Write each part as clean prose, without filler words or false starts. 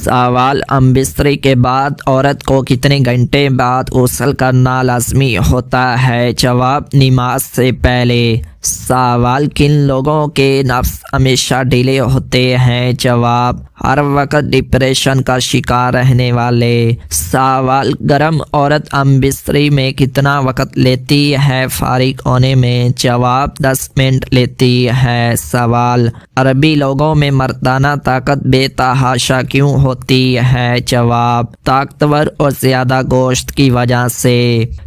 سوال بستری کے بعد عورت کو کتنے گھنٹے بعد غسل کرنا لازمی ہوتا ہے؟ جواب: نماز سے پہلے۔ سوال: کن لوگوں کے نفس ہمیشہ ڈھیلے ہوتے ہیں؟ جواب: ہر وقت ڈپریشن کا شکار رہنے والے۔ سوال: گرم عورت بستری میں کتنا وقت لیتی ہے فارغ ہونے میں؟ جواب: 10 منٹ لیتی ہے۔ سوال: عربی لوگوں میں مردانہ طاقت بے تحاشا کیوں ہوتی ہے؟ جواب: طاقتور اور زیادہ گوشت کی وجہ سے۔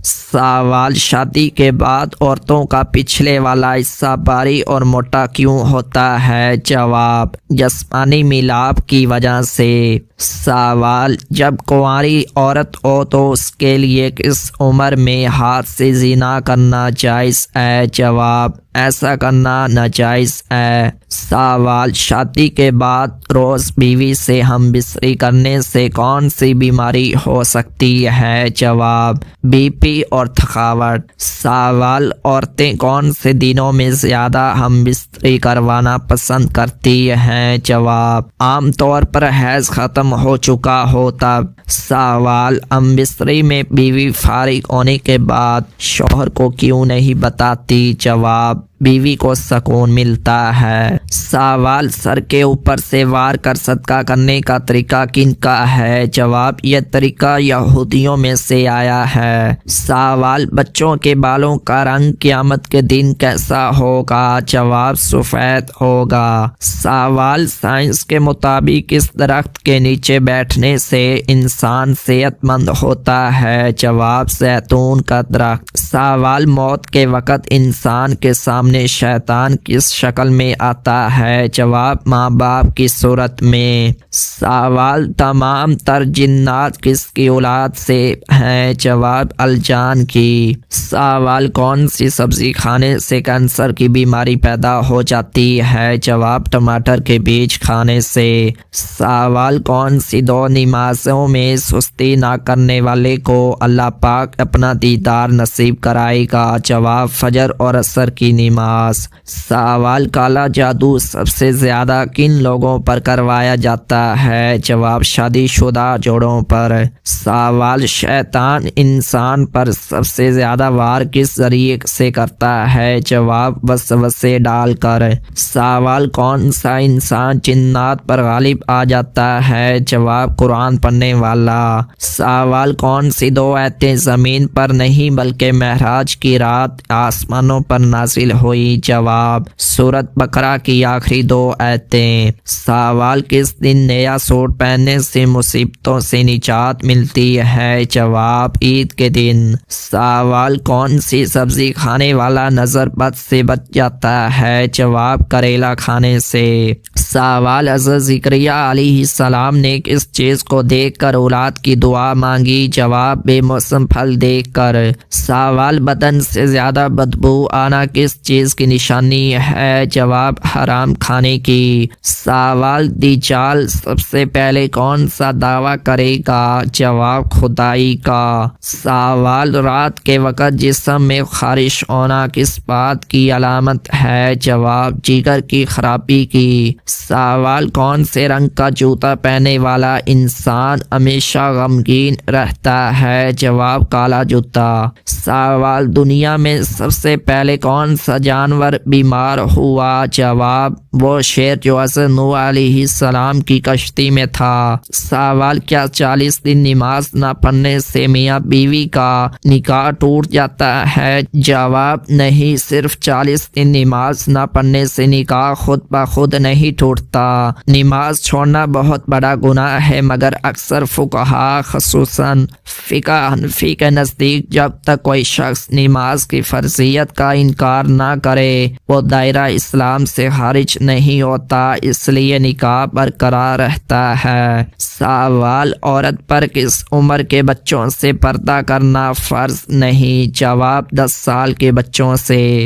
سوال: شادی کے بعد عورتوں کا پچھلے والا حصہ بھاری اور موٹا کیوں ہوتا ہے؟ جواب: جسمانی میلاب کی وجہ سے۔ سوال: جب کنواری عورت ہو تو اس کے لیے کس عمر میں ہاتھ سے زنا کرنا جائز ہے؟ جواب: ایسا کرنا ناجائز ہے۔ سوال: شادی کے بعد روز بیوی سے ہم بستری کرنے سے کون سی بیماری ہو سکتی ہے؟ جواب: بی پی اور تھکاوٹ۔ سوال: عورتیں کون سے دنوں میں زیادہ ہم بستری کروانا پسند کرتی ہیں؟ جواب: عام طور پر حیض ختم ہو چکا ہو تب۔ سوال: ہم بستری میں بیوی فارغ ہونے کے بعد شوہر کو کیوں نہیں بتاتی؟ جواب: بیوی کو سکون ملتا ہے۔ سوال: سر کے اوپر سے وار کر صدقہ کرنے کا طریقہ کن کا ہے؟ جواب: یہ طریقہ یہودیوں میں سے آیا ہے۔ سوال: بچوں کے بالوں کا رنگ قیامت کے دن کیسا ہوگا؟ جواب: سفید ہوگا۔ سوال: سائنس کے مطابق اس درخت کے نیچے بیٹھنے سے انسان صحت مند ہوتا ہے؟ جواب: زیتون کا درخت۔ سوال: موت کے وقت انسان کے سامنے شیطان کس شکل میں آتا ہے؟ جواب: ماں باپ کی صورت میں۔ سوال: تمام تر جنات کس کی اولاد سے ہیں؟ جواب: الجان کی۔ سوال: کون سی سبزی کھانے سے کینسر کی بیماری پیدا ہو جاتی ہے؟ جواب: ٹماٹر کے بیج کھانے سے۔ سوال: کون سی 2 نمازوں میں سستی نہ کرنے والے کو اللہ پاک اپنا دیدار نصیب کرائے گا؟ جواب: فجر اور عصر کی نماز۔ سوال: کالا جادو سب سے زیادہ کن لوگوں پر کروایا جاتا ہے؟ جواب: شادی شدہ جوڑوں پر۔ سوال: شیطان انسان پر سب سے زیادہ وار کس ذریعے سے کرتا ہے؟ جواب: وسوسے ڈال کر۔ سوال: کون سا انسان جنات پر غالب آ جاتا ہے؟ جواب: قرآن پڑھنے والا۔ سوال: کون سی 2 آیتیں زمین پر نہیں بلکہ معراج کی رات آسمانوں پر نازل ہوئی؟ جواب: سورۃ بقرہ کی آخری 2 آیتیں۔ سوال: کس دن نیا سوٹ پہننے سے مصیبتوں سے نجات ملتی ہے؟ جواب: عید کے دن۔ سوال: کون سی سبزی کھانے والا نظر بد سے بچ جاتا ہے؟ جواب: کریلا کھانے سے۔ سوال: حضرت زکریا علیہ السلام نے کس چیز کو دیکھ کر اولاد کی دعا مانگی؟ جواب: بے موسم پھل دیکھ کر۔ سوال: بدن سے زیادہ بدبو آنا کس چیز کی نشانی ہے؟ جواب: حرام کھانے کی۔ سوال: دجال سب سے پہلے کون سا دعویٰ کرے گا؟ جواب: خدائی کا۔ سوال: رات کے وقت جسم میں خارش ہونا کس بات کی علامت ہے؟ جواب: جگر کی خرابی کی۔ سوال: کون سے رنگ کا جوتا پہننے والا انسان ہمیشہ غمگین رہتا ہے؟ جواب: کالا جوتا۔ سوال: دنیا میں سب سے پہلے کون سا جانور بیمار ہوا؟ جواب: وہ شیر جو حضرت نوح علیہ السلام کی کشتی میں تھا۔ سوال: کیا 40 دن نماز نہ پڑھنے سے میاں بیوی کا نکاح ٹوٹ جاتا ہے؟ جواب: نہیں، صرف 40 دن نماز نہ پڑھنے سے نکاح خود بخود نہیں ٹوٹتا۔ نماز چھوڑنا بہت بڑا گناہ ہے، مگر اکثر فقہا خصوصاً فقہ حنفی کے نزدیک جب تک کوئی شخص نماز کی فرضیت کا انکار نہ کرے وہ دائرہ اسلام سے خارج نہیں ہوتا، اس لیے نکاح برقرار رہتا ہے۔ سوال: عورت پر کس عمر کے بچوں سے پردہ کرنا فرض نہیں؟ جواب: 10 سال کے بچوں سے۔